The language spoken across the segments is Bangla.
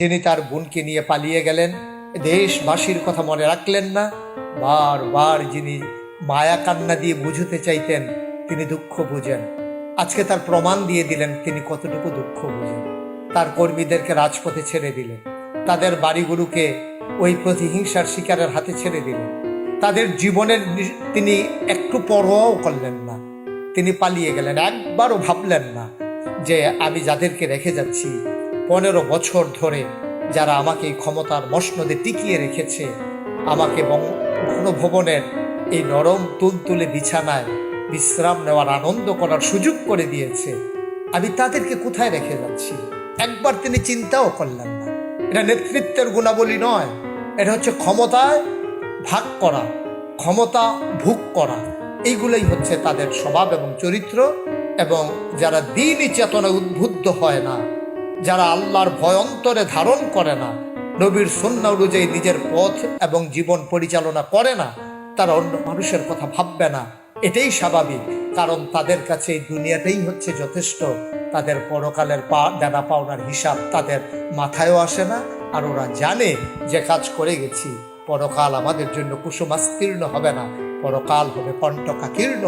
তিনি তার বোনকে নিয়ে পালিয়ে গেলেন, দেশবাসীর কথা মনে রাখলেন না। বারবার যিনি মায়া কান্না দিয়ে বুঝতে চাইতেন তিনি দুঃখ বুঝেন। আজকে তার প্রমাণ দিয়ে দিলেন তিনি কতটুকু দুঃখ বুঝেন। তার কর্মীদেরকে রাজপথে ছেড়ে দিলেন, তাদের বাড়িগুলোকে ওই প্রতিহিংসার শিকারের হাতে ছেড়ে দিলেন। তাদের জীবনের তিনি একটু পরোয়াও করলেন না, তিনি পালিয়ে গেলেন। একবারও ভাবলেন না যে আমি যাদেরকে রেখে যাচ্ছি 15 বছর ধরে, যারা আমাকে এই ক্ষমতার মসনদে টিকিয়ে রেখেছে, আমাকে গণভবনের এই নরম তুলতুলে বিছানায় বিশ্রাম নেওয়ার আনন্দ করার সুযোগ করে দিয়েছে, আমি তাদেরকে কোথায় রেখে যাচ্ছি একবার তিনি চিন্তাও করলেন না। এটা নেতৃত্বের গুণাবলী নয়, এটা হচ্ছে ক্ষমতায় ভাগ করা, ক্ষমতা ভোগ করা। এইগুলোই হচ্ছে তাদের স্বভাব এবং চরিত্র। এবং যারা দ্বীনি চেতনায় উদ্বুদ্ধ হয় না, যারা আল্লাহর ভয় অন্তরে ধারণ করে না, নবীর সুন্নাহ অনুযায়ী নিজের পথ এবং জীবন পরিচালনা করে না, তারা অন্য মানুষের কথা ভাববে না। এটাই স্বাভাবিক, কারণ তাদের কাছে এই দুনিয়াটাই হচ্ছে যথেষ্ট। তাদের পরকালের দেনা পাওনার হিসাব তাদের মাথায়ও আসে না। আর ওরা জানে যে কাজ করে গেছি, পরকাল আমাদের জন্য কুসুমাস্তীর্ণ হবে না, পরকাল হবে কণ্টকাকীর্ণ,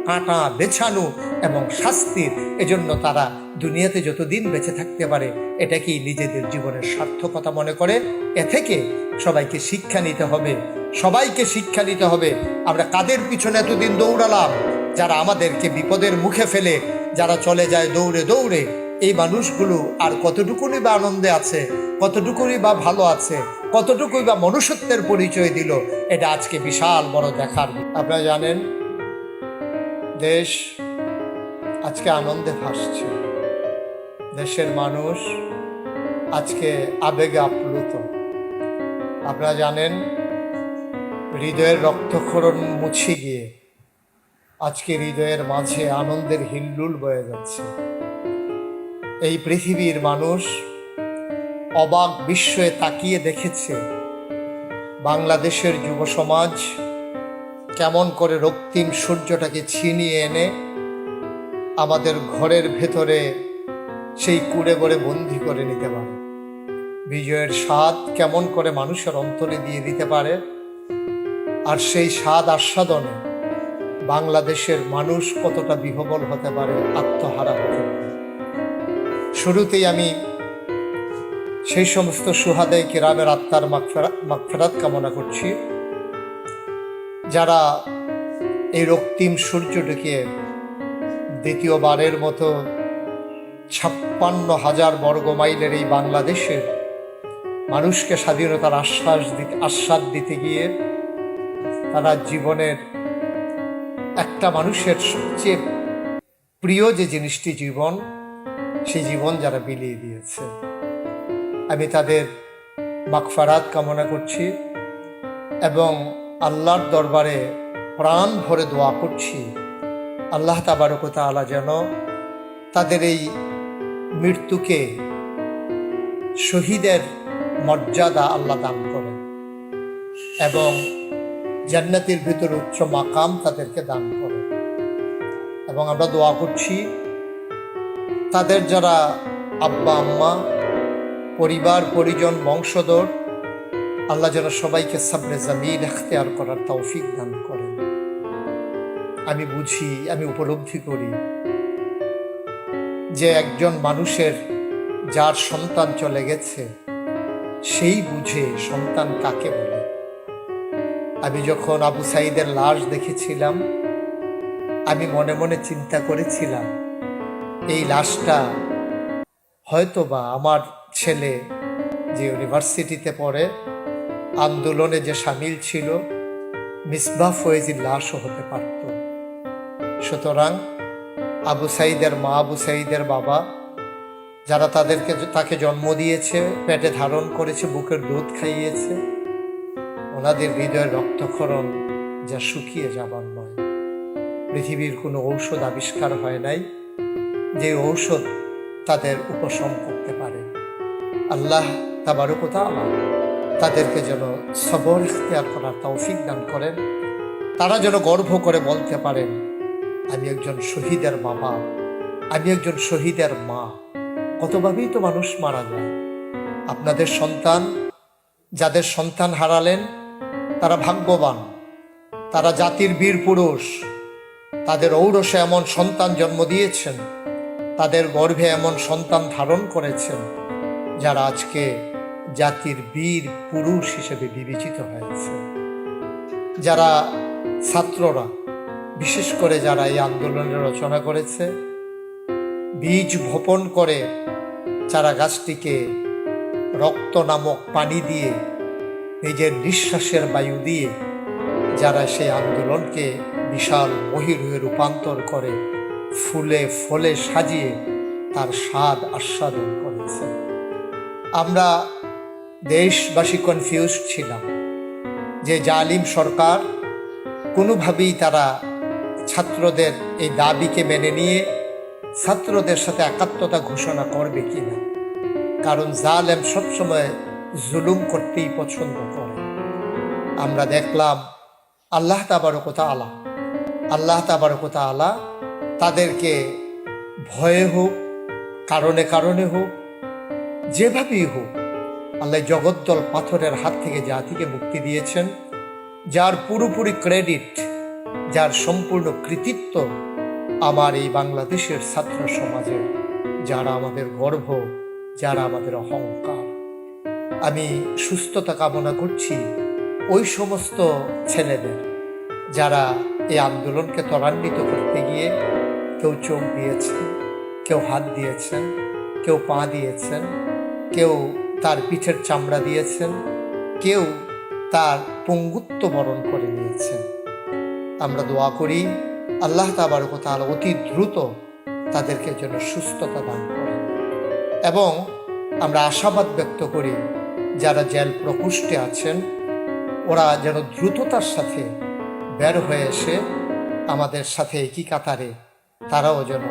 কাঁটা বেছানো এবং শাস্তির। এজন্য তারা দুনিয়াতে যতদিন বেঁচে থাকতে পারে এটাকেই নিজেদের জীবনের সার্থকতা মনে করে। এ থেকে সবাইকে শিক্ষা নিতে হবে, সবাইকে শিক্ষা নিতে হবে। আমরা কাদের পিছনে এতদিন দৌড়ালাম? যারা আমাদেরকে বিপদের মুখে ফেলে যারা চলে যায় দৌড়ে দৌড়ে, এই মানুষগুলো আর কতটুকুনি বা আনন্দে আছে, কতটুকুনি বা ভালো আছে, কতটুকুই বা মনুষ্যত্বের পরিচয় দিল? এটা আজকে বিশাল বড় দেখার। আপনারা জানেন দেশ আজকে আনন্দে ভাসছে, দেশের মানুষ আজকে আবেগে আপ্লুত। আপনারা জানেন হৃদয়ের রক্তক্ষরণ মুছে গিয়ে আজকে হৃদয়ের মাঝে আনন্দের হিল্লুল বয়ে যাচ্ছে। এই পৃথিবীর মানুষ অবাক বিস্ময়ে তাকিয়ে দেখেছে বাংলাদেশের যুব সমাজ কেমন করে রক্তিম সূর্যটাকে ছিনিয়ে এনে আমাদের ঘরের ভেতরে সেই কুড়ে গড়ে বন্দি করে নিতে পারে, বিজয়ের স্বাদ কেমন করে মানুষের অন্তরে দিয়ে দিতে পারে। আর সেই স্বাদ আস্বাদনে বাংলাদেশের মানুষ কতটা বিহবল হতে পারে, আত্মহারা হতে পারে। শুরুতেই আমি সেই সমস্ত সুহাদায়ে কিরামের আত্মার মাগফিরাত কামনা করছি, যারা এই রক্তিম সূর্যটিকে দ্বিতীয়বারের মতো 56,000 বর্গমাইলের এই বাংলাদেশের মানুষকে স্বাধীনতার আস্বাদ দিতে গিয়ে তারা জীবনের একটা মানুষের সবচেয়ে প্রিয় যে জিনিসটি জীবন, সেই জীবন যারা বিলিয়ে দিয়েছে, আমি তাদের মাগফিরাত কামনা করছি এবং আল্লাহর দরবারে প্রাণ ভরে দোয়া করছি আল্লাহ তাবারক ওয়া তাআলা যেন তাদের এই মৃত্যুকে শহীদের মর্যাদা আল্লাহ দান করেন এবং জান্নাতের ভিতরে উচ্চ মাকাম তাদেরকে দান করেন। এবং আমরা দোয়া করছি তাদের যারা আব্বা আম্মা, পরিবার পরিজন, বংশধর, আল্লাহ যেন সবাইকে সাবরে জামিল ইখতিয়ার করার তৌফিক দান করেন। আমি বুঝি, আমি উপলব্ধি করি যে একজন মানুষের যার সন্তান চলে গেছে সেই বুঝে সন্তান কাকে বলে। আমি যখন আবু সাঈদের লাশ দেখেছিলাম, আমি মনে মনে চিন্তা করেছিলাম এই লাশটা হয়তোবা আমার ছেলে যে ইউনিভার্সিটিতে পড়ে, আন্দোলনে যে সামিল ছিল, মিসবাহ ফয়েজির লাশও হতে পারত। সুতরাং আবু সাঈদের মা, আবু সাঈদের বাবা, যারা তাকে জন্ম দিয়েছে, পেটে ধারণ করেছে, বুকের দুধ খাইয়েছে, ওনাদের হৃদয়ের রক্তক্ষরণ যা শুকিয়ে যাবার নয়। পৃথিবীর কোনো ঔষধ আবিষ্কার হয় নাই যে ঔষধ তাদের উপশম করতে পারে। আল্লাহ তাবারক ওয়া তাআলা তাদেরকে যেন সবর ইখতিয়ার করার তৌফিক দান করেন। তারা যেন গর্ব করে বলতে পারেন আমি একজন শহীদের বাবা, আমি একজন শহীদের মা। কতভাবেই তো মানুষ মারা যায়, আপনাদের সন্তান, যাদের সন্তান হারালেন তারা ভাগ্যবান, তারা জাতির বীর পুরুষ। তাদের ঔরসে এমন সন্তান জন্ম দিয়েছেন, তাদের গর্ভে এমন সন্তান ধারণ করেছেন যারা আজকে জাতির বীর পুরুষ হিসেবে বিবেচিত হয়েছে। যারা ছাত্ররা, বিশেষ করে যারা এই আন্দোলনের রচনা করেছে, বীজ বপন করে চারা গাছটিকে রক্ত নামক পানি দিয়ে, নিজের নিঃশ্বাসের বায়ু দিয়ে যারা সেই আন্দোলনকে বিশাল মহিরুহে রূপান্তর করে ফুলে ফলে সাজিয়ে তার স্বাদ আস্বাদন করেছে। আমরা দেশবাসী কনফিউজ ছিলাম যে জালিম সরকার কোনোভাবেই তারা ছাত্রদের এই দাবিকে মেনে নিয়ে ছাত্রদের সাথে একাত্মতা ঘোষণা করবে কিনা, কারণ জালেম সবসময় জুলুম করতেই পছন্দ করে। আমরা দেখলাম আল্লাহ তাবারক তাআলা তাদেরকে ভয়ে হোক, কারণে কারণে হোক, যেভাবেই হোক, আল্লাহ জগদ্দল পাথরের হাত থেকে জাতিকে মুক্তি দিয়েছেন, যার পুরোপুরি ক্রেডিট, যার সম্পূর্ণ কৃতিত্ব আমার এই বাংলাদেশের ছাত্র সমাজের, যারা আমাদের গর্ব, যারা আমাদের অহংকার। আমি সুস্থতা কামনা করছি ওই সমস্ত ছেলেদের যারা এই আন্দোলনকে ত্বরান্বিত করতে গিয়ে কেউ চোখ দিয়েছেন, কেউ হাত দিয়েছেন, কেউ পা দিয়েছেন, কেউ তার পিঠের চামড়া দিয়েছেন, কেউ তার পঙ্গুত্ব বরণ করে নিয়েছেন। আমরা দোয়া করি আল্লাহ তাবারক তাআলা অতি দ্রুত তাদেরকে যেন সুস্থতা দান করেন, এবং আমরা আশাবাদ ব্যক্ত করি যারা জেল প্রকোষ্ঠে আছেন ওরা যেন দ্রুততার সাথে বের হয়ে এসে আমাদের সাথে একই কাতারে তারাও যেন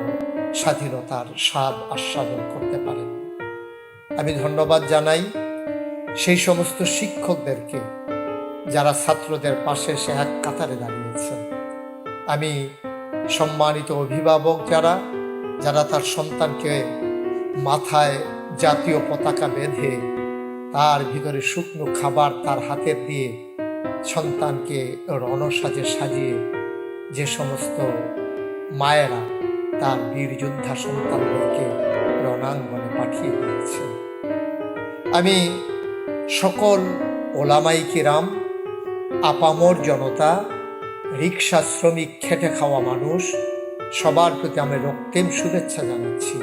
স্বাধীনতার স্বাদ আস্বাদন করতে পারেন। আমি ধন্যবাদ জানাই সেই সমস্ত শিক্ষকদেরকে যারা ছাত্রদের পাশে এসে এক কাতারে দাঁড়িয়েছেন। আমি সম্মানিত অভিভাবক যারা যারা তার সন্তানকে মাথায় জাতীয় পতাকা বেঁধে তার ভিতরে শুকনো খাবার তার হাতে দিয়ে সন্তানকে রণসাজে সাজিয়ে যে সমস্ত মায়েরা তার বীর যোদ্ধা সন্তানদেরকে রণাঙ্গনে পাঠিয়ে দিয়েছে। আমি সকল ওলামাই কিরাম, আপামর জনতা, রিক্সা শ্রমিক, খেটে খাওয়া মানুষ সবার প্রতি আমি রক্তিম শুভেচ্ছা জানাচ্ছি,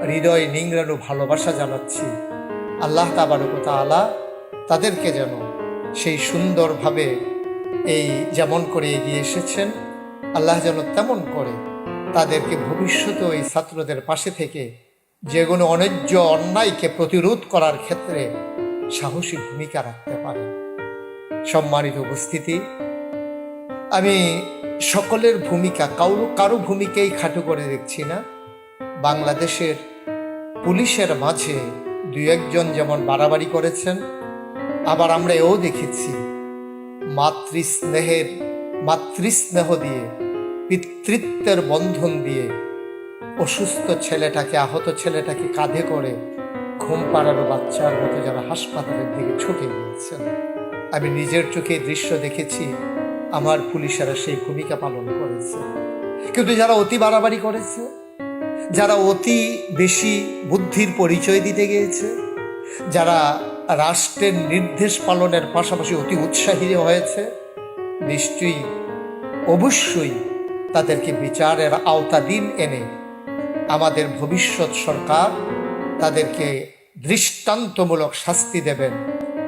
হৃদয় নিংড়ানো ভালোবাসা জানাচ্ছি। আল্লাহ তাবারক তাআলা তাদেরকে যেন সেই সুন্দরভাবে এই যেমন করে এগিয়ে এসেছেন, আল্লাহ যেন তেমন করে তাদেরকে ভবিষ্যতেও এই ছাত্রদের পাশে থেকে যে কোনো অন্যায্য অন্যায়কে প্রতিরোধ করার ক্ষেত্রে সাহসী ভূমিকা রাখতে পারেন। সম্মানিত উপস্থিতি, আমি সকলের ভূমিকা, কারো ভূমিকাই খাটো করে দেখছি না। বাংলাদেশের পুলিশের মাঝে দুই একজন যেমন বাড়াবাড়ি করেছেন, আবার আমরা এও দেখেছি মাতৃস্নেহ দিয়ে, পিতৃত্বের বন্ধন দিয়ে অসুস্থ ছেলেটাকে, আহত ছেলেটাকে কাঁধে করে ঘুম পাড়ানো বাচ্চার মতো যারা হাসপাতালের দিকে ছুটে গিয়েছেন। আমি নিজের চোখে দৃশ্য দেখেছি, আমার পুলিশেরা সেই ভূমিকা পালন করেছে। কিন্তু যারা অতি বাড়াবাড়ি করেছে, যারা অতি বেশি বুদ্ধির পরিচয় দিতে গিয়েছে, যারা রাষ্ট্রের নির্দেশ পালনের পাশাপাশি অতি উৎসাহী হয়েছে, নিশ্চয়ই অবশ্যই তাদেরকে বিচারের আওতাধীন এনে আমাদের ভবিষ্যৎ সরকার তাদেরকে দৃষ্টান্তমূলক শাস্তি দেবেন,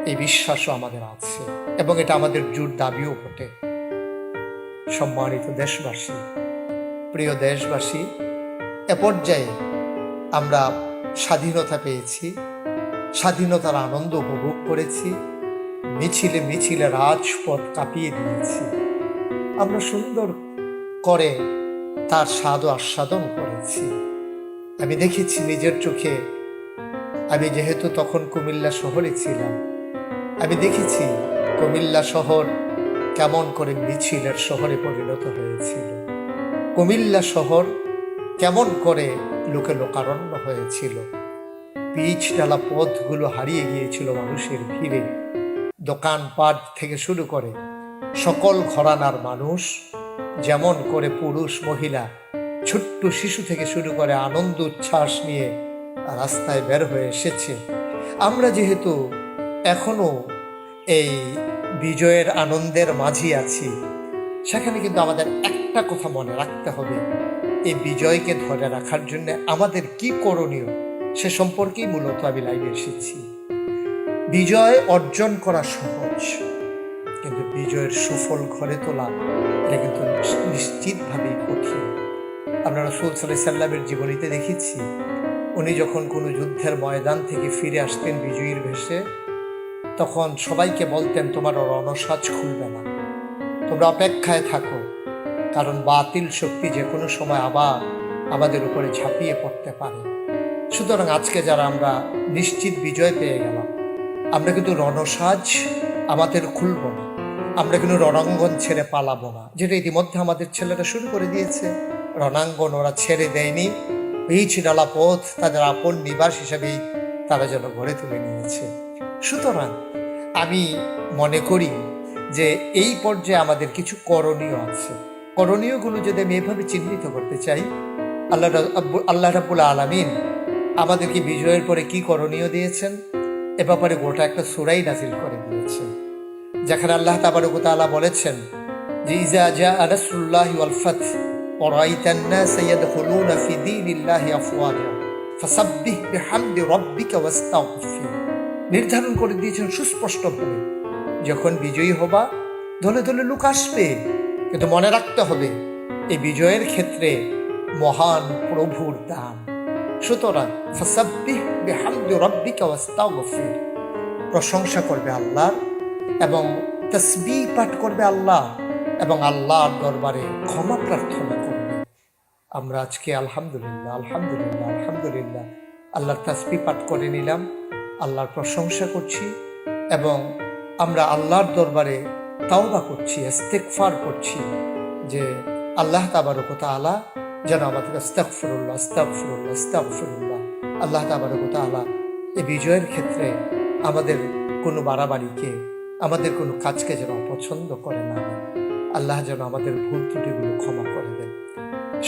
এই বিশ্বাসও আমাদের আছে, এবং এটা আমাদের জোর দাবিও বটে। সম্মানিত দেশবাসী, প্রিয় দেশবাসী, এ পর্যায়ে আমরা স্বাধীনতা পেয়েছি, স্বাধীনতার আনন্দ উপভোগ করেছি, মিছিলে মিছিলে রাজপথ কাঁপিয়ে দিয়েছি, আমরা সুন্দর করে তার স্বাদ আস্বাদন করেছি। আমি দেখেছি নিজের চোখে, আমি যেহেতু তখন কুমিল্লা শহরে ছিলাম, আমি দেখেছি কুমিল্লা শহর কেমন করে মিছিলের শহরে পরিণত হয়েছিল, কুমিল্লা শহর কেমন করে লোকে লোকারণ্য হয়েছিল। পিচ ঢালা পথগুলো হারিয়ে গিয়েছিল মানুষের ভিড়ে। দোকানপাট থেকে শুরু করে সকল ঘরানার মানুষ, যেমন করে পুরুষ মহিলা, ছোট্ট শিশু থেকে শুরু করে আনন্দ উচ্ছ্বাস নিয়ে রাস্তায় বের হয়ে এসেছে। আমরা যেহেতু এখনো এই বিজয়ের আনন্দের মাঝে আছি, সেখানে কিন্তু আমাদের একটা কথা মনে রাখতে হবে, এই বিজয়কে ধরে রাখার জন্য আমাদের কি করণীয় সে সম্পর্কেই মূলত আমি লাইভে এসেছি। বিজয় অর্জন করা সহজ, কিন্তু বিজয়ের সুফল ঘরে তোলা এটা কিন্তু নিশ্চিতভাবেই কঠিন। আমরা রাসূল সাল্লাল্লাহু আলাইহি সাল্লামের জীবনীতে দেখেছি, উনি যখন কোনো যুদ্ধের ময়দান থেকে ফিরে আসতেন বিজয়ীর বেশে, তখন সবাইকে বলতেন, তোমার রণসাজ খুলবে না, তোমরা অপেক্ষায় থাকো, কারণ বাতিল শক্তি যে কোনো সময় আবার আমাদের উপরে ঝাঁপিয়ে পড়তে পারে। সুতরাং আজকে যারা আমরা নিশ্চিত বিজয় পেয়ে গেলাম, আমরা কিন্তু রণসাজ আমাদের খুলব না, আমরা কিন্তু রণাঙ্গন ছেড়ে পালাবো না, যেটা ইতিমধ্যে আমাদের ছেলেরা শুরু করে দিয়েছে। রণাঙ্গন ওরা ছেড়ে দেয়নি, পিচ ঢালা পথ তাদের আপন নিবাস হিসেবেই তারা যেন গড়ে তুলে নিয়েছে। সুতরাং আমি মনে করি যে এই পর্যায়ে আমাদের কিছু করণীয় আছে। করণীয়গুলো যদি আমি এভাবে চিহ্নিত করতে চাই, আল্লাহ রাব্বুল আলামিন আমাদেরকে বিজয়ের পরে কি করণীয় দিয়েছেন এ ব্যাপারে গোটা একটা সূরাই নাজিল করে দিয়েছেন, যেখানে আল্লাহ তাবারক ওয়া তাআলা বলেছেন যে ইজা জাআ নাসরুল্লাহি ওয়াল ফাত ওয়া রাআইতান নাসা ইয়াদখুলুনা ফি দীনিল্লাহি আফওয়াজা ফাসাব্বিহ বিহামদি রাব্বিকা ওয়াস্তাগফির। নির্ধারণ করে দিয়েছেন সুস্পষ্টভাবে, যখন বিজয়ী হবা দলে দলে লোক আসবে, কিন্তু মনে রাখতে হবে এই বিজয়ের ক্ষেত্রে মহান প্রভুর দান। সুতরাং ফাসাব্বিহ বিহামদি রাব্বিকা ওয়াস্তাগফির, প্রশংসা করবে আল্লাহ এবং তাসবিহ পাঠ করবে আল্লাহ এবং আল্লাহর দরবারে ক্ষমা প্রার্থনা করবে। আমরা আজকে আলহামদুলিল্লাহ আলহামদুলিল্লাহ আলহামদুলিল্লাহ আল্লাহর তাসবিহ পাঠ করে নিলাম, আল্লাহর প্রশংসা করছি এবং আমরা আল্লাহর দরবারে তাওবা করছি, ইস্তিগফার করছি যে আল্লাহ তাবারক ওয়া তাআলা যেন আমাদের আস্তাগফিরুল্লাহ আস্তাগফিরুল্লাহ আস্তাগফিরুল্লাহ, আল্লাহ তাবারক ওয়া তাআলা এই বিজয়ের ক্ষেত্রে আমাদের কোনো বাড়াবাড়িকে, আমাদের কোনো কাজকে যেন অপছন্দ করে না দেন। আল্লাহ যেন আমাদের ভুল ত্রুটিগুলো ক্ষমা করে দেন।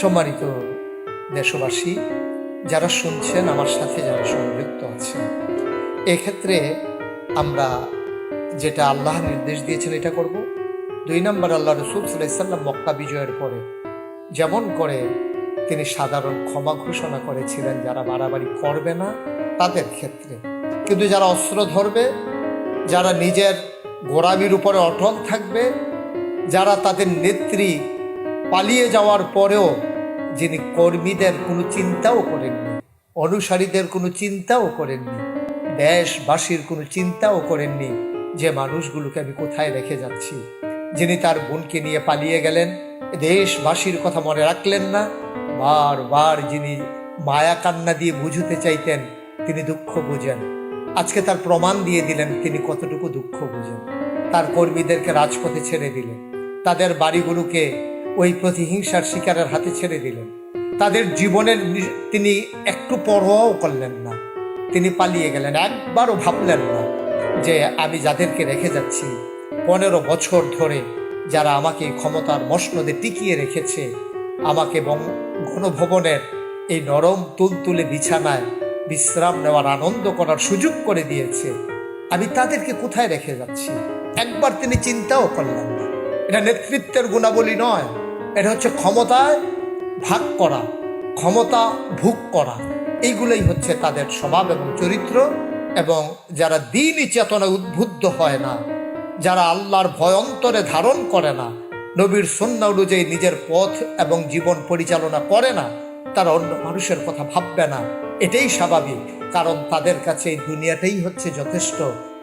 সম্মানিত দেশবাসী, যারা শুনছেন, আমার সাথে যারা সংযুক্ত আছেন, এক্ষেত্রে আমরা যেটা আল্লাহ নির্দেশ দিয়েছেন এটা করব। 2 নম্বর, আল্লাহ রাসূল সাল্লাল্লাহু আলাইহি সাল্লাম মক্কা বিজয়ের পরে যেমন করে তিনি সাধারণ ক্ষমা ঘোষণা করেছিলেন যারা বাড়াবাড়ি করবে না তাদের ক্ষেত্রে, কিন্তু যারা অস্ত্র ধরবে, যারা নিজের গোড়ামির উপরে অটল থাকবে, যারা তাদের নেত্রী পালিয়ে যাওয়ার পরেও যিনি কর্মীদের কোনো চিন্তাও করেননি, অনুসারীদের কোনো চিন্তাও করেননি, দেশবাসীর কোনো চিন্তাও করেননি যে মানুষগুলোকে আমি কোথায় রেখে যাচ্ছি, যিনি তার বোনকে নিয়ে পালিয়ে গেলেন, দেশবাসীর কথা মনে রাখলেন না, বারবার যিনি মায়া কান্না দিয়ে বুঝতে চাইতেন তিনি দুঃখ বুঝেন, আজকে তার প্রমাণ দিয়ে দিলেন তিনি কতটুকু দুঃখ বুঝেন। তার কর্মীদেরকে রাজপথে ছেড়ে দিলেন, তাদের বাড়িগুলোকে ওই প্রতিহিংসার শিকারের হাতে ছেড়ে দিলেন, তাদের জীবনের তিনি একটু পরোয়াও করলেন না, তিনি পালিয়ে গেলেন। একবারও ভাবলেন না যে আমি যাদেরকে রেখে যাচ্ছি 15 বছর ধরে, যারা আমাকে ক্ষমতার মসনদে টিকিয়ে রেখেছে, আমাকে গণভবনের এই নরম তুলতুলে বিছানায় বিশ্রাম নেওয়ার, আনন্দ করার সুযোগ করে দিয়েছে, আমি তাদেরকে কোথায় রেখে যাচ্ছি একবার তিনি চিন্তাও করলেন না। এটা নেতৃত্বের গুণাবলী নয়, এটা হচ্ছে ক্ষমতায় ভাগ করা, ক্ষমতা ভোগ করা, এইগুলোই হচ্ছে তাদের স্বভাব এবং চরিত্র। এবং যারা দ্বীনি চেতনায় উদ্বুদ্ধ হয় না, যারা আল্লাহর ভয় অন্তরে ধারণ করে না, নবীর সুন্নাহ অনুযায়ী নিজের পথ এবং জীবন পরিচালনা করে না, তারা অন্য মানুষের কথা ভাববে না, এটাই স্বাভাবিক। কারণ তাদের কাছে এই দুনিয়াটাই হচ্ছে যথেষ্ট,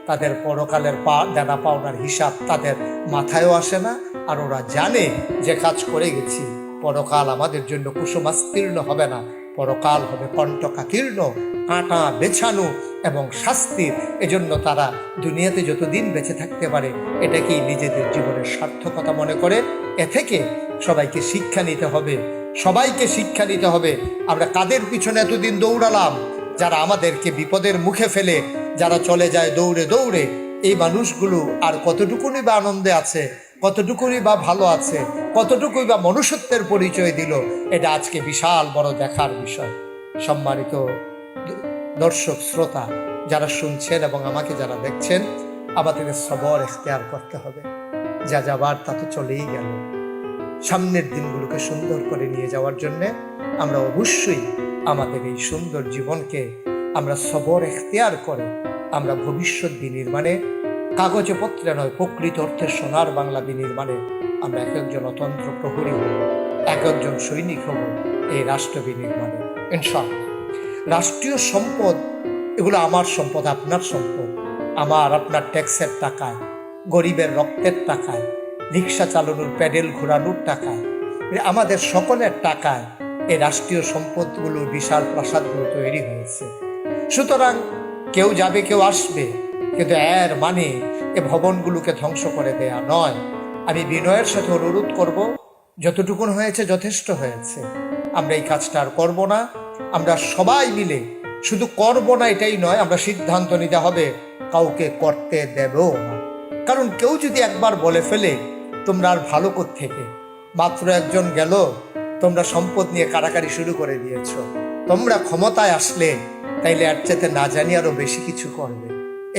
তাদের পরকালের দেনা পাওনার হিসাব তাদের মাথায়ও আসে না। আর ওরা জানে যে কাজ করে গেছি, পরকাল আমাদের জন্য কুসুমাস্তীর্ণ হবে না, পরকাল হবে কণ্টকাকীর্ণ, কাঁটা বেছানো এবং শাস্তির। এজন্য তারা দুনিয়াতে যতদিন বেঁচে থাকতে পারে এটাকেই নিজেদের জীবনের সার্থকতা মনে করে। এ থেকে সবাইকে শিক্ষা নিতে হবে, সবাইকে শিক্ষা নিতে হবে। আমরা কাদের পিছনে এতদিন দৌড়ালাম, যারা আমাদেরকে বিপদের মুখে ফেলে যারা চলে যায় দৌড়ে দৌড়ে, এই মানুষগুলো আর কতটুকুনি বা আনন্দে আছে, কতটুকুনি বা ভালো আছে, কতটুকুই বা মনুষ্যত্বের পরিচয় দিল, এটা আজকে বিশাল বড় দেখার বিষয়। সম্মানিত দর্শক শ্রোতা যারা শুনছেন এবং আমাকে যারা দেখছেন, আমাদের সবর এখতিয়ার করতে হবে। যা যাবার তা তো চলেই গেল। সামনের দিনগুলোকে সুন্দর করে নিয়ে যাওয়ার জন্যে আমরা অবশ্যই আমাদের এই সুন্দর জীবনকে আমরা সবর এখতিয়ার করে আমরা ভবিষ্যৎ বিনির্মাণে, কাগজে পত্রে নয় প্রকৃত অর্থে সোনার বাংলা বিনির্মাণে আমরা এক একজন অতন্ত্র প্রহরী হব, এক একজন সৈনিক হব এই রাষ্ট্র বিনির্মাণে ইনশাআল্লাহ। রাষ্ট্রীয় সম্পদ এগুলো আমার সম্পদ, আপনার সম্পদ, আমার আপনার ট্যাক্সের টাকায়, গরিবের রক্তের টাকায়, রিক্সা চালানোর প্যাডেল ঘোরানোর টাকায়, আমাদের সকলের টাকায় এই রাষ্ট্রীয় সম্পদগুলোর বিশাল প্রাসাদগুলো তৈরি হয়েছে। সুতরাং কেউ যাবে কেউ আসবে, কিন্তু এর মানে এ ভবনগুলোকে ধ্বংস করে দেয়া নয়। আমি বিনয়ের সাথে অনুরোধ করব, যতটুকুন হয়েছে যথেষ্ট হয়েছে, আমরা এই কাজটা আর করবো না। আমরা সবাই মিলে শুধু করবো না এটাই নয়, আমরা সিদ্ধান্ত নিতে হবে কাউকে করতে দেবও না। কারণ কেউ যদি একবার বলে ফেলে তোমরা আর ভালো কোত্থেকে, মাত্র একজন গেল তোমরা সম্পদ নিয়ে কাড়াকাড়ি শুরু করে দিয়েছ, তোমরা ক্ষমতায় আসলে তাইলে আর চাইতে না জানি আরো বেশি কিছু করবে।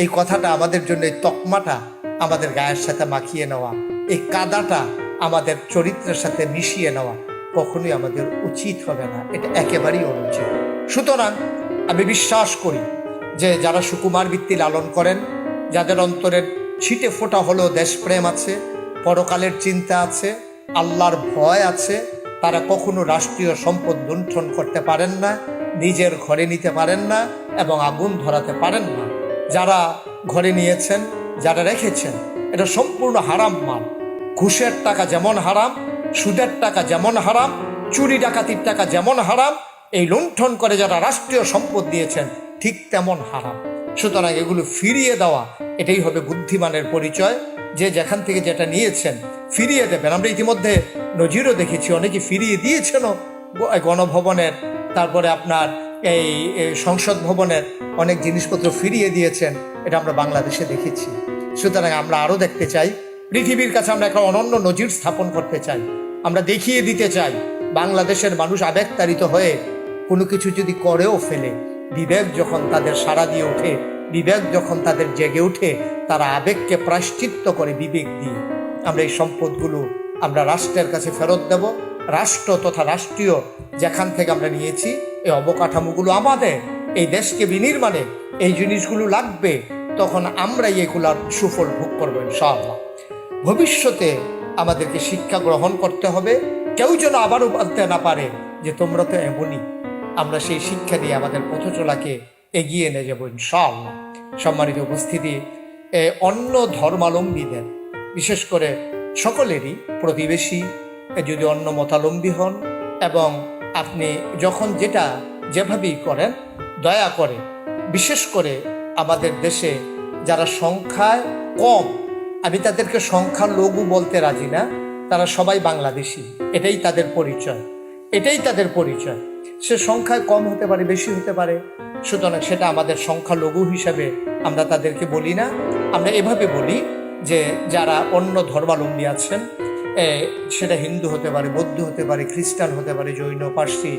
এই কথাটা আমাদের জন্য, এই তকমাটা আমাদের গায়ের সাথে মাখিয়ে নেওয়া, এই কাদাটা আমাদের চরিত্রের সাথে মিশিয়ে নেওয়া কখনোই আমাদের উচিত হবে না, এটা একেবারেই অনুচিত। সুতরাং আমি বিশ্বাস করি যে যারা সুকুমার বৃত্তি লালন করেন, যাদের অন্তরের ছিটে ফোটা হলেও দেশপ্রেম আছে, পরকালের চিন্তা আছে, আল্লাহর ভয় আছে, তারা কখনো রাষ্ট্রীয় সম্পদ লুণ্ঠন করতে পারেন না, নিজের ঘরে নিতে পারেন না এবং আগুন ধরাতে পারেন না। যারা ঘরে নিয়েছেন, যারা রেখেছেন, এটা সম্পূর্ণ হারাম মাল। ঘুষের টাকা যেমন হারাম, সুদের টাকা যেমন হারাম, চুরি ডাকাতির টাকা যেমন হারাম, এই লুণ্ঠন করে যারা রাষ্ট্রীয় সম্পদ দিয়েছেন ঠিক তেমন হারাম। সুতরাং এগুলো ফিরিয়ে দেওয়া এটাই হবে বুদ্ধিমানের পরিচয়, যে যেখান থেকে যেটা নিয়েছেন ফিরিয়ে দেবেন। আমরা ইতিমধ্যে নজিরও দেখেছি, অনেকে ফিরিয়ে দিয়েছেনও, গণভবনের, তারপরে আপনার এই সংসদ ভবনের অনেক জিনিসপত্র ফিরিয়ে দিয়েছেন, এটা আমরা বাংলাদেশে দেখেছি। সুতরাং আমরা আরও দেখতে চাই, পৃথিবীর কাছে আমরা একটা অনন্য নজির স্থাপন করতে চাই, আমরা দেখিয়ে দিতে চাই বাংলাদেশের মানুষ আবেগতাড়িত হয়ে কোনো কিছু যদি করেও ফেলে, বিবেক যখন তাদের সাড়া দিয়ে ওঠে, বিবেক যখন তাদের জেগে ওঠে, তারা আবেগকে প্রায়শ্চিত্ত করে বিবেক দিয়ে আমরা এই সম্পদগুলো আমরা রাষ্ট্রের কাছে ফেরত দেব। রাষ্ট্র তথা রাষ্ট্রীয় যেখান থেকে আমরা নিয়েছি এই অবকাঠামোগুলো আমাদের, এই দেশকে বিনির্মাণে এই জিনিসগুলো লাগবে, তখন আমরাই এগুলার সুফল ভোগ করবো ইনশাআল্লাহ। ভবিষ্যতে আমাদেরকে শিক্ষা গ্রহণ করতে হবে, কেউ যেন আবারও বলতে না পারে যে তোমরা তো এমনই। আমরা সেই শিক্ষা দিয়ে আমাদের পথ চলাকে এগিয়ে নিয়ে যাবো ইনশাআল্লাহ। সম্মানিত উপস্থিতি, অন্য ধর্মাবলম্বীদের, বিশেষ করে সকলেরই প্রতিবেশী যদি অন্য মতাবলম্বী হন, এবং আপনি যখন যেটা যেভাবেই করেন, দয়া করে বিশেষ করে আমাদের দেশে যারা সংখ্যায় কম, আমি তাদেরকে সংখ্যা লঘু বলতে রাজি না, তারা সবাই বাংলাদেশি, এটাই তাদের পরিচয়, এটাই তাদের পরিচয়। সে সংখ্যায় কম হতে পারে, বেশি হতে পারে, সুতরাং সেটা আমাদের সংখ্যা লঘু হিসাবে আমরা তাদেরকে বলি না। আমরা এভাবে বলি যে যারা অন্য ধর্মাবলম্বী আছেন, সেটা হিন্দু হতে পারে, বৌদ্ধ হতে পারে, খ্রিস্টান হতে পারে, জৈন, পার্সি,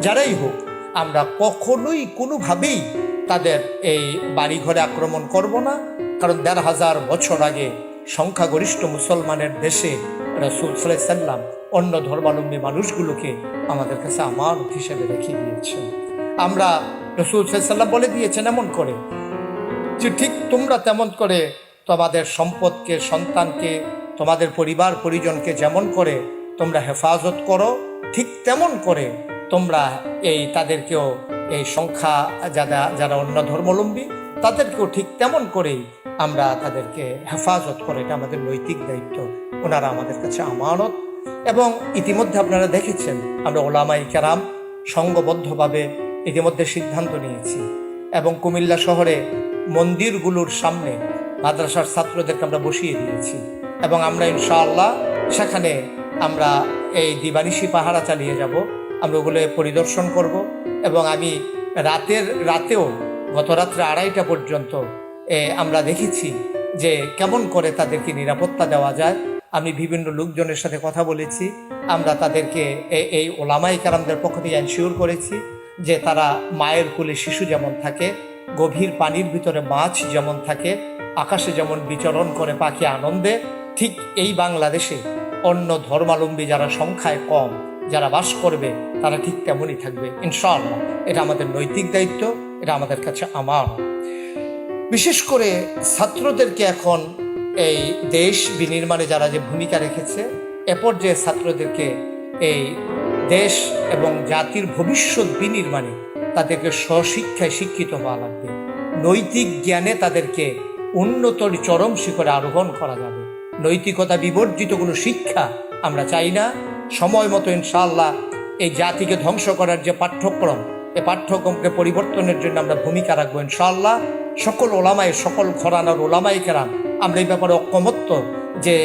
যারাই হোক, আমরা কখনোই কোনোভাবেই তাদের এই বাড়িঘরে আক্রমণ করব না। কারণ ১৫০০ বছর আগে সংখ্যাগরিষ্ঠ মুসলমানের দেশে রাসূল সাল্লাল্লাহু আলাইহি ওয়াসাল্লাম অন্য ধর্মাবলম্বী মানুষগুলোকে আমাদের কাছে আমানত হিসেবে রেখে দিয়েছেন। আমরা রাসূল সাল্লাল্লাহু আলাইহি ওয়াসাল্লাম বলে দিয়েছেন এমন করে যে ঠিক তোমরা তেমন করে তোমাদের সম্পদকে, সন্তানকে, তোমাদের পরিবার পরিজনকে যেমন করে তোমরা হেফাজত করো, ঠিক তেমন করে তোমরা এই তাদেরকেও, এই সংখ্যা যারা অন্য ধর্মাবলম্বী তাদেরকেও ঠিক তেমন করেই আমরা তাদেরকে হেফাজত করে, এটা আমাদের নৈতিক দায়িত্ব। ওনারা আমাদের কাছে আমানত। এবং ইতিমধ্যে আপনারা দেখেছেন আমরা ওলামায়ে কেরাম সংঘবদ্ধভাবে ইতিমধ্যে সিদ্ধান্ত নিয়েছি, এবং কুমিল্লা শহরে মন্দিরগুলোর সামনে মাদ্রাসার ছাত্রদেরকে আমরা বসিয়ে দিয়েছি, এবং আমরা ইনশাআল্লাহ সেখানে আমরা এই দিবানিশি পাহারা চালিয়ে যাব, আমরা ওগুলো পরিদর্শন করব। এবং আমি রাতেও গত রাত্রে 2:30 পর্যন্ত আমরা দেখেছি যে কেমন করে তাদেরকে নিরাপত্তা দেওয়া যায়। আমি বিভিন্ন লোকজনের সাথে কথা বলেছি, আমরা তাদেরকে এই ওলামাই কেরামদের পক্ষ থেকে এনশিওর করেছি যে তারা মায়ের কোলে শিশু যেমন থাকে, গভীর পানির ভিতরে মাছ যেমন থাকে, আকাশে যেমন বিচরণ করে পাখি আনন্দে, ঠিক এই বাংলাদেশে অন্য ধর্মাবলম্বী যারা সংখ্যায় কম যারা বাস করবে তারা ঠিক তেমনই থাকবে ইনশাআল্লাহ। এটা আমাদের নৈতিক দায়িত্ব, এটা আমাদের কাছে আমার। বিশেষ করে ছাত্রদেরকে এখন এই দেশ বিনির্মাণে যারা যে ভূমিকা রেখেছে, এ পর্যায়ে ছাত্রদেরকে এই দেশ এবং জাতির ভবিষ্যৎ বিনির্মাণে তাদেরকে স্বশিক্ষায় শিক্ষিত হওয়া লাগবে। নৈতিক জ্ঞানে তাদেরকে উন্নতর চরম শিখরে আরোহণ করা যাবে। নৈতিকতা বিবর্জিত কোনো শিক্ষা আমরা চাই না। সময় মতো ইনশাআল্লাহ এই জাতিকে ধ্বংস করার যে পাঠ্যক্রম, এই পাঠ্যক্রমকে পরিবর্তনের জন্য আমরা ভূমিকা রাখবো ইনশাআল্লাহ। সকল ওলামায়, সকল ঘরানার ওলামাই কেরাম আমরা এই ব্যাপারে ঐক্যমত্য যে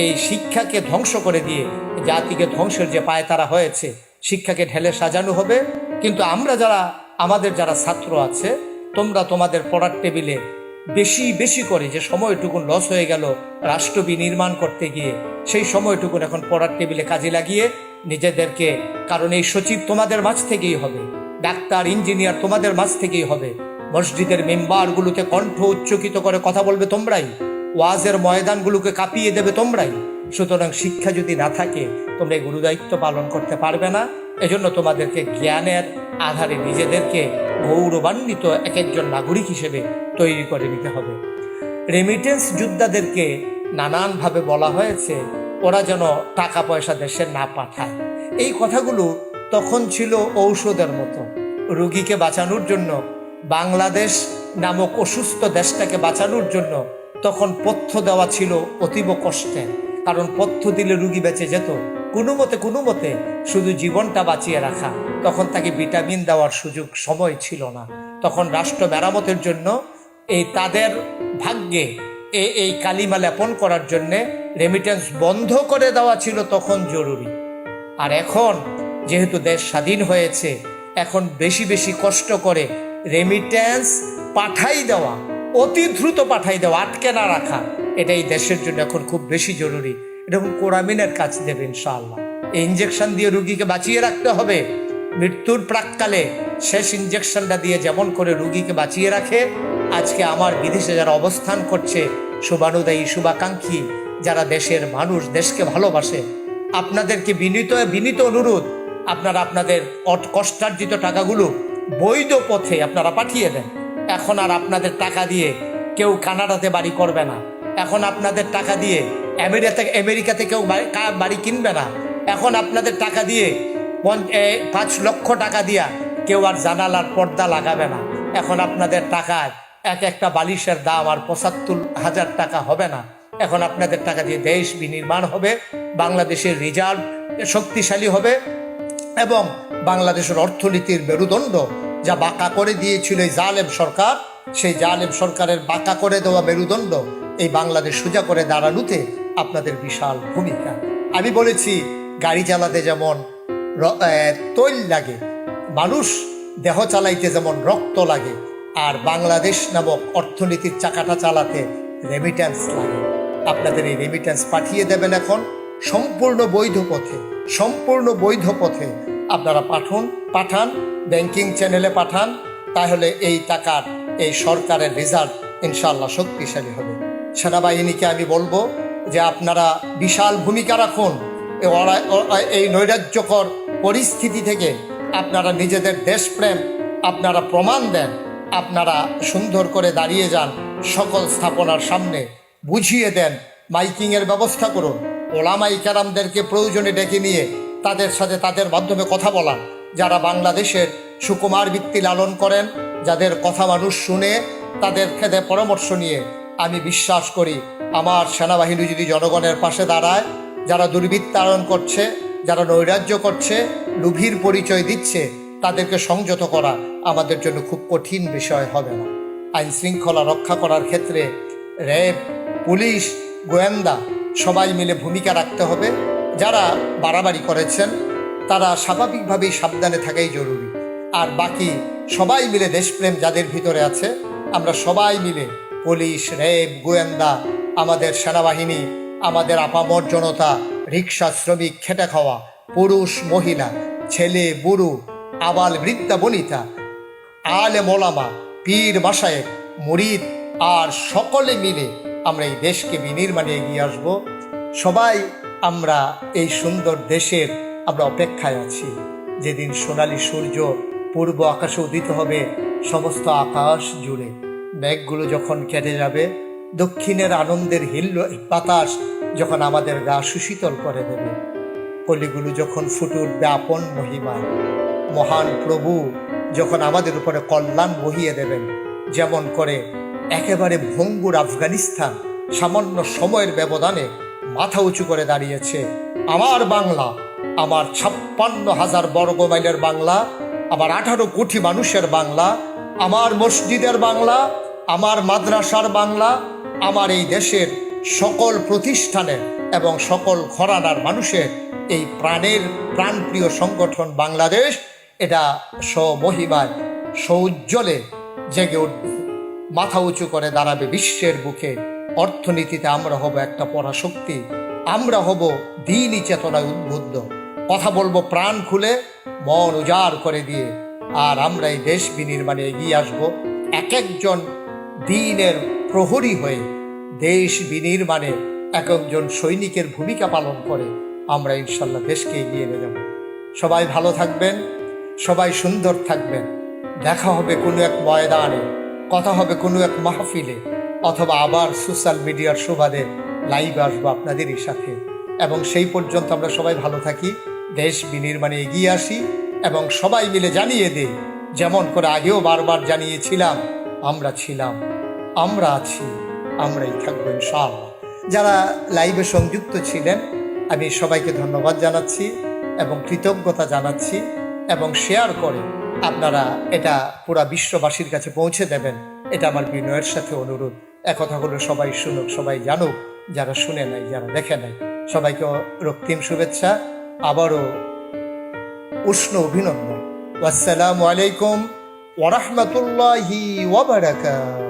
এই শিক্ষাকে ধ্বংস করে দিয়ে জাতিকে ধ্বংসের যে পায়তারা হয়েছে, শিক্ষাকে ঢেলে সাজানো হবে। কিন্তু আমরা আমাদের যারা ছাত্র আছে, তোমরা তোমাদের পড়ার টেবিলে বেশি বেশি করে যে সময়টুকুন লস হয়ে গেল রাষ্ট্র বিনির্মাণ করতে গিয়ে, সেই সময়টুকুন এখন পড়ার টেবিলে কাজে লাগিয়ে নিজেদেরকে, কারণ এই সচিব তোমাদের মাঝ থেকেই হবে, ডাক্তার ইঞ্জিনিয়ার তোমাদের মাঝ থেকেই হবে, মসজিদের মেম্বারগুলোতে কণ্ঠ উচ্চকিত করে কথা বলবে তোমরাই, ওয়াজের ময়দানগুলোকে কাঁপিয়ে দেবে তোমরাই। সুতরাং শিক্ষা যদি না থাকে তোমরা এই গুরুদায়িত্ব পালন করতে পারবে না। এজন্য তোমাদেরকে জ্ঞানের আধারে নিজেদেরকে গৌরবান্বিত এক একজন নাগরিক হিসেবে তৈরি করে নিতে হবে। রেমিটেন্স যোদ্ধাদেরকে নানানভাবে বলা হয়েছে ওরা যেন টাকা পয়সা দেশে না পাঠায়। এই কথাগুলো তখন ছিল ঔষধের মতো। রোগীকে বাঁচানোর জন্য, বাংলাদেশ নামক অসুস্থ দেশটাকে বাঁচানোর জন্য তখন পথ্য দেওয়া ছিল অতীব কষ্টের। কারণ পথ্য দিলে রুগী বেঁচে যেত, কোনো মতে শুধু জীবনটা বাঁচিয়ে রাখা, তখন তাকে ভিটামিন দেওয়ার সুযোগ সময় ছিল না। তখন রাষ্ট্র মেরামতের জন্য তাদের ভাগ্যে এই কালিমা লেপন করার জন্যে রেমিটেন্স বন্ধ করে দেওয়া ছিল তখন জরুরি। আর এখন যেহেতু দেশ স্বাধীন হয়েছে, এখন বেশি বেশি কষ্ট করে রেমিটেন্স পাঠাই দেওয়া, অতি দ্রুত পাঠাই দেওয়া, আটকে না রাখা, এটাই দেশের জন্য এখন খুব বেশি জরুরি। এরকম কোরামিনের কাজ দেবে ইনশাআল্লাহ। এই ইঞ্জেকশন দিয়ে রুগীকে বাঁচিয়ে রাখতে হবে। মৃত্যুর প্রাককালে শেষ ইঞ্জেকশনটা দিয়ে যেমন করে রুগীকে বাঁচিয়ে রাখে, আজকে আমার বিদেশে যারা অবস্থান করছে, শুভানুদায়ী শুভাকাঙ্ক্ষী যারা দেশের মানুষ, দেশকে ভালোবাসে, আপনাদেরকে বিনীত অনুরোধ, আপনারা আপনাদের কষ্টার্জিত টাকাগুলো বৈধ পথে আপনারা পাঠিয়ে দেন। এখন আর আপনাদের টাকা দিয়ে কেউ কানাডাতে বাড়ি করবে না। এখন আপনাদের টাকা দিয়ে আমেরিকাতে কেউ বাড়ি কিনবে না। এখন আপনাদের টাকা দিয়ে 5 লক্ষ টাকা দিয়া কেউ আর জানালার পর্দা লাগাবে না। এখন আপনাদের টাকায় একটা বালিশের দাম আর 75,000 টাকা হবে না। এখন আপনাদের টাকা দিয়ে দেশ বিনির্মাণ হবে, বাংলাদেশের রিজার্ভ শক্তিশালী হবে এবং বাংলাদেশের অর্থনীতির মেরুদণ্ড যা বাঁকা করে দিয়েছিল এই জালেম সরকার, সেই জালেম সরকারের বাঁকা করে দেওয়া মেরুদণ্ড এই বাংলাদেশ সোজা করে দাঁড়ানোতে আপনাদের বিশাল ভূমিকা। আমি বলেছি গাড়ি চালাতে যেমন তৈল লাগে, মানুষ দেহ চালাইতে যেমন রক্ত লাগে, আর বাংলাদেশ নামক অর্থনীতির চাকাটা চালাতে রেমিটেন্স লাগে। আপনাদের এই রেমিটেন্স পাঠিয়ে দেবেন এখন সম্পূর্ণ বৈধ পথে আপনারা পাঠান, ব্যাংকিং চ্যানেলে পাঠান। তাহলে এই টাকার এই সরকারের রিজার্ভ ইনশাআল্লাহ শক্তিশালী হবে। সেনাবাহিনীকে আমি বলবো যে আপনারা বিশাল ভূমিকা রাখুন। এই নৈরাজ্যকর পরিস্থিতি থেকে আপনারা নিজেদের দেশপ্রেম আপনারা প্রমাণ দেন। আপনারা সুন্দর করে দাঁড়িয়ে যান সকল স্থাপনার সামনে, বুঝিয়ে দেন, মাইকিংয়ের ব্যবস্থা করুন, ওলামাই কেরামদেরকে প্রয়োজনে ডেকে নিয়ে তাদের সাথে তাদের মাধ্যমে কথা বলান, যারা বাংলাদেশের সুকুমার বৃত্তি লালন করেন, যাদের কথা মানুষ শুনে, তাদের ক্ষেত্রে পরামর্শ নিয়ে আমি বিশ্বাস করি আমার সেনাবাহিনী যদি জনগণের পাশে দাঁড়ায়, যারা দুর্বৃত্তায়ন করছে, যারা নৈরাজ্য করছে, লোভীর পরিচয় দিচ্ছে, তাদেরকে সংযত করা আমাদের জন্য খুব কঠিন বিষয় হবে না। আইন শৃঙ্খলা রক্ষা করার ক্ষেত্রে র্যাব, পুলিশ, গোয়েন্দা সবাই মিলে ভূমিকা রাখতে হবে। যারা বাড়াবাড়ি করেছেন তারা স্বাভাবিকভাবেই সাবধানে থাকাই জরুরি। আর বাকি সবাই মিলে দেশপ্রেম যাদের ভিতরে আছে, আমরা সবাই মিলে পুলিশ, র্যাব, গোয়েন্দা, আমাদের সেনাবাহিনী, আমাদের আপামর জনতা, রিক্সা শ্রমিক, খেটে খাওয়া পুরুষ মহিলা, ছেলে বুড়ো, আবাল বৃদ্ধা বনিতা, আলে মোলামা, পীর মাশায়েখ, মুরিদ, আর সকলে মিলে আমরা এই দেশকে বিনির্মাণে এগিয়ে আসব। সবাই আমরা এই সুন্দর দেশের আমরা অপেক্ষায় আছি, যেদিন সোনালী সূর্য পূর্ব আকাশে উদিত হবে সমস্ত আকাশ জুড়ে, মেঘগুলো যখন কেটে যাবে, দক্ষিণের আনন্দের হিল্ল বাতাস যখন আমাদের গা সুশীতল করে দেবে, কলিগুলো যখন ফুটে উঠবে আপন মহিমায়, মহান প্রভু যখন আমাদের উপরে কল্যাণ বহিয়ে দেবেন, যেমন করে একেবারে ভঙ্গুর আফগানিস্তান সামান্য সময়ের ব্যবধানে মাথা উঁচু করে দাঁড়িয়েছে। আমার বাংলা, আমার 56,000 বর্গ মাইলের বাংলা, আমার 18 কোটি মানুষের বাংলা, আমার মসজিদের বাংলা, আমার মাদ্রাসার বাংলা, আমার এই দেশের সকল প্রতিষ্ঠানের এবং সকল ঘরানার মানুষের এই প্রাণপ্রিয় সংগঠন বাংলাদেশ, এটা স্বমহিমায় সৌজ্জ্বলে জেগে উঠবে, মাথা উঁচু করে দাঁড়াবে বিশ্বের বুকে। অর্থনীতিতে আমরা হব একটা পরাশক্তি, আমরা হব দ্বীনি চেতনায় উদ্বুদ্ধ, কথা বলবো প্রাণ খুলে, মন উজাড় করে দিয়ে, আর আমরা এই দেশ বিনির্মাণে এগিয়ে আসব এক একজন দ্বীনের প্রহরী হয়ে। দেশ বিনির্মাণে এক একজন সৈনিকের ভূমিকা পালন করে আমরা ইনশাল্লাহ দেশকে এগিয়ে নিয়ে যাব। সবাই ভালো থাকবেন, সবাই সুন্দর থাকবেন। দেখা হবে কোনো এক ময়দানে, কথা হবে কোনো এক মাহফিলে, অথবা আবার সোশ্যাল মিডিয়ার সুবাদে লাইভে আসবো আপনাদেরই সাথে। এবং সেই পর্যন্ত আমরা সবাই ভালো থাকি, দেশ বিনির্মাণে এগিয়ে আসি এবং সবাই মিলে জানিয়ে দিই, যেমন করে আগেও বারবার জানিয়েছিলাম, আমরা ছিলাম, আমরা আছি, আমরাই থাকবো ইনশাআল্লাহ। যারা লাইভে সংযুক্ত ছিলেন আমি সবাইকে ধন্যবাদ জানাচ্ছি এবং কৃতজ্ঞতা জানাচ্ছি, এবং শেয়ার করে আপনারা এটা পুরা বিশ্ববাসীর কাছে পৌঁছে দেবেন, এটা আমার বিনয়ের সাথে অনুরোধ। একথাগুলো সবাই শুনুক, সবাই জানুক, যারা শুনে নাই, যারা দেখে নাই। সবাইকে রক্তিম শুভেচ্ছা, আবারও উষ্ণ অভিনন্দন। আসসালামু আলাইকুম ওয়া রাহমাতুল্লাহি ওয়া বারাকাতুহু।